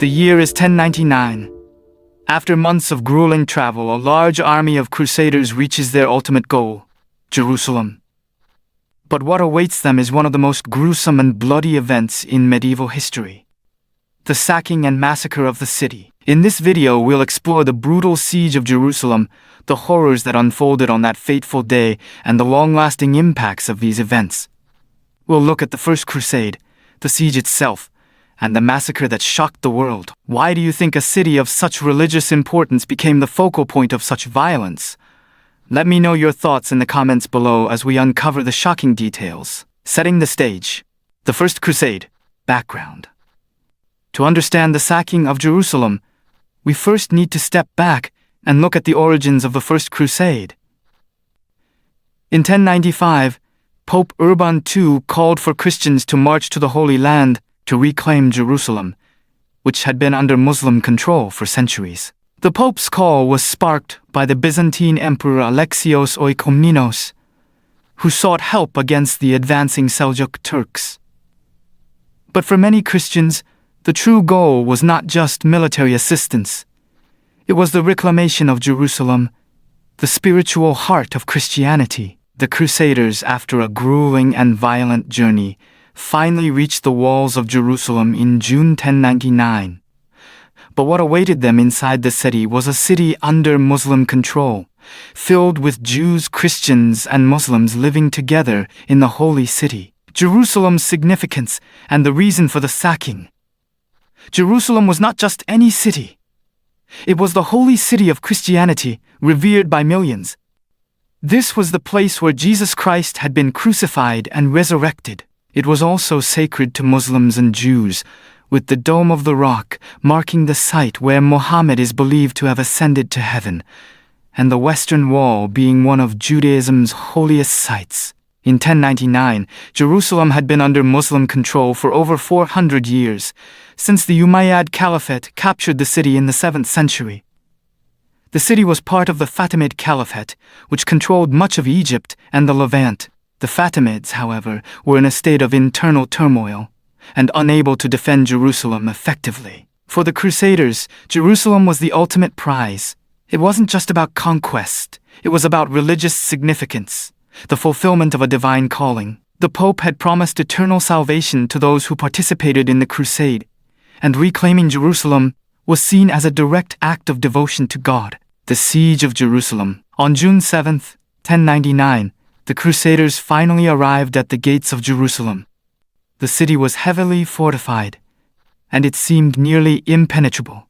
The year is 1099. After months of grueling travel, a large army of Crusaders reaches their ultimate goal, Jerusalem. But what awaits them is one of the most gruesome and bloody events in medieval history: the sacking and massacre of the city. In this video, we'll explore the brutal siege of Jerusalem, the horrors that unfolded on that fateful day, and the long-lasting impacts of these events. We'll look at the First Crusade, the siege itself, and the massacre that shocked the world. Why do you think a city of such religious importance became the focal point of such violence? Let me know your thoughts in the comments below as we uncover the shocking details. Setting the stage. The First Crusade. Background. To understand the sacking of Jerusalem, we first need to step back and look at the origins of the First Crusade. In 1095, Pope Urban II called for Christians to march to the Holy Land to reclaim Jerusalem, which had been under Muslim control for centuries. The Pope's call was sparked by the Byzantine Emperor Alexios Oikoumenios, who sought help against the advancing Seljuk Turks. But for many Christians, the true goal was not just military assistance. It was the reclamation of Jerusalem, the spiritual heart of Christianity. The Crusaders, after a grueling and violent journey, finally reached the walls of Jerusalem in June 1099. But what awaited them inside the city was a city under Muslim control, filled with Jews, Christians, and Muslims living together in the holy city. Jerusalem's significance and the reason for the sacking. Jerusalem was not just any city. It was the holy city of Christianity, revered by millions. This was the place where Jesus Christ had been crucified and resurrected. It was also sacred to Muslims and Jews, with the Dome of the Rock marking the site where Muhammad is believed to have ascended to heaven, and the Western Wall being one of Judaism's holiest sites. In 1099, Jerusalem had been under Muslim control for over 400 years, since the Umayyad Caliphate captured the city in the 7th century. The city was part of the Fatimid Caliphate, which controlled much of Egypt and the Levant. The Fatimids, however, were in a state of internal turmoil and unable to defend Jerusalem effectively. For the Crusaders, Jerusalem was the ultimate prize. It wasn't just about conquest, it was about religious significance, the fulfillment of a divine calling. The Pope had promised eternal salvation to those who participated in the crusade, and reclaiming Jerusalem was seen as a direct act of devotion to God. The Siege of Jerusalem. On June 7, 1099, the Crusaders finally arrived at the gates of Jerusalem. The city was heavily fortified, and it seemed nearly impenetrable.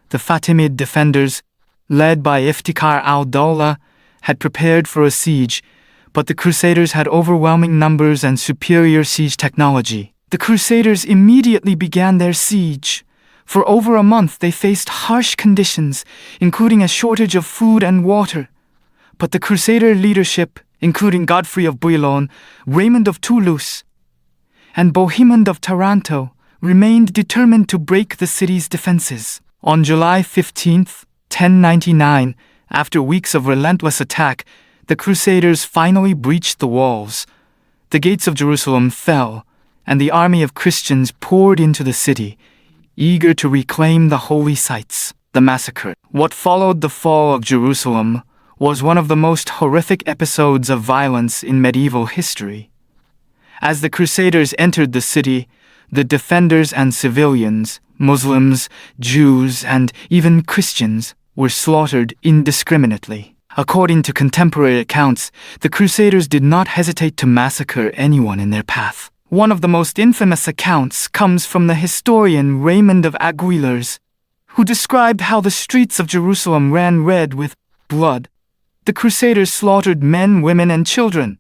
The Fatimid defenders, led by Iftikhar al-Dawla, had prepared for a siege, but the Crusaders had overwhelming numbers and superior siege technology. The Crusaders immediately began their siege. For over a month they faced harsh conditions, including a shortage of food and water. But the Crusader leadership, including Godfrey of Bouillon, Raymond of Toulouse, and Bohemond of Taranto, remained determined to break the city's defenses. On July 15, 1099, after weeks of relentless attack, the Crusaders finally breached the walls. The gates of Jerusalem fell, and the army of Christians poured into the city, eager to reclaim the holy sites. The massacre. What followed the fall of Jerusalem was one of the most horrific episodes of violence in medieval history. As the Crusaders entered the city, the defenders and civilians, Muslims, Jews, and even Christians, were slaughtered indiscriminately. According to contemporary accounts, the Crusaders did not hesitate to massacre anyone in their path. One of the most infamous accounts comes from the historian Raymond of Aguilers, who described how the streets of Jerusalem ran red with blood. The Crusaders slaughtered men, women, and children.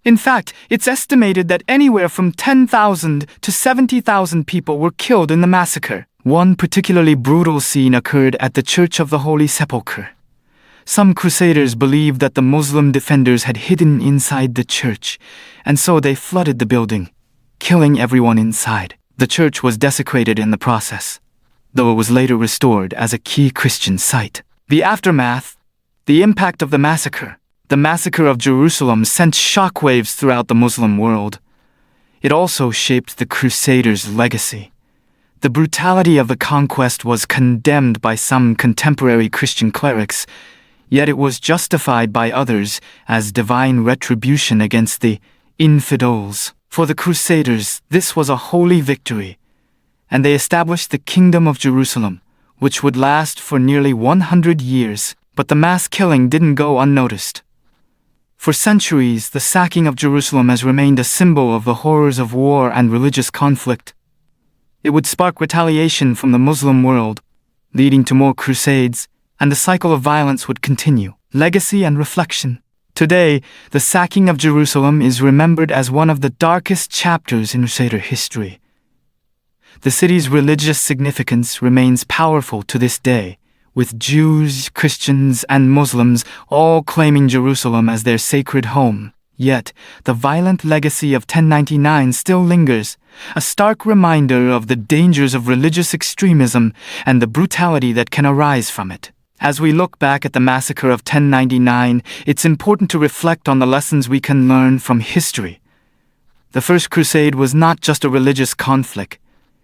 In fact, it's estimated that anywhere from 10,000 to 70,000 people were killed in the massacre. One particularly brutal scene occurred at the Church of the Holy Sepulchre. Some Crusaders believed that the Muslim defenders had hidden inside the church, and so they flooded the building, killing everyone inside. The church was desecrated in the process, though it was later restored as a key Christian site. The aftermath, the impact of the massacre. The massacre of Jerusalem sent shockwaves throughout the Muslim world. It also shaped the Crusaders' legacy. The brutality of the conquest was condemned by some contemporary Christian clerics, yet it was justified by others as divine retribution against the infidels. For the Crusaders, this was a holy victory, and they established the Kingdom of Jerusalem, which would last for nearly 100 years. But the mass killing didn't go unnoticed. For centuries, the sacking of Jerusalem has remained a symbol of the horrors of war and religious conflict. It would spark retaliation from the Muslim world, leading to more crusades, and the cycle of violence would continue. Legacy and reflection. Today, the sacking of Jerusalem is remembered as one of the darkest chapters in Crusader history. The city's religious significance remains powerful to this day, with Jews, Christians, and Muslims all claiming Jerusalem as their sacred home. Yet, the violent legacy of 1099 still lingers, a stark reminder of the dangers of religious extremism and the brutality that can arise from it. As we look back at the massacre of 1099, it's important to reflect on the lessons we can learn from history. The First Crusade was not just a religious conflict.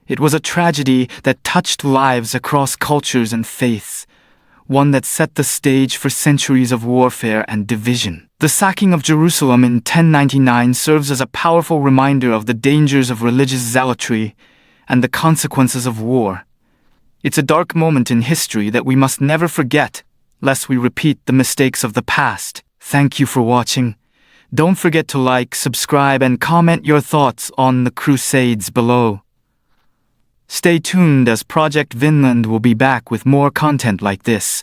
It was a tragedy that touched lives across cultures and faiths, one that set the stage for centuries of warfare and division. The sacking of Jerusalem in 1099 serves as a powerful reminder of the dangers of religious zealotry and the consequences of war. It's a dark moment in history that we must never forget, lest we repeat the mistakes of the past. Thank you for watching. Don't forget to like, subscribe, and comment your thoughts on the Crusades below. Stay tuned as Project Vinland will be back with more content like this.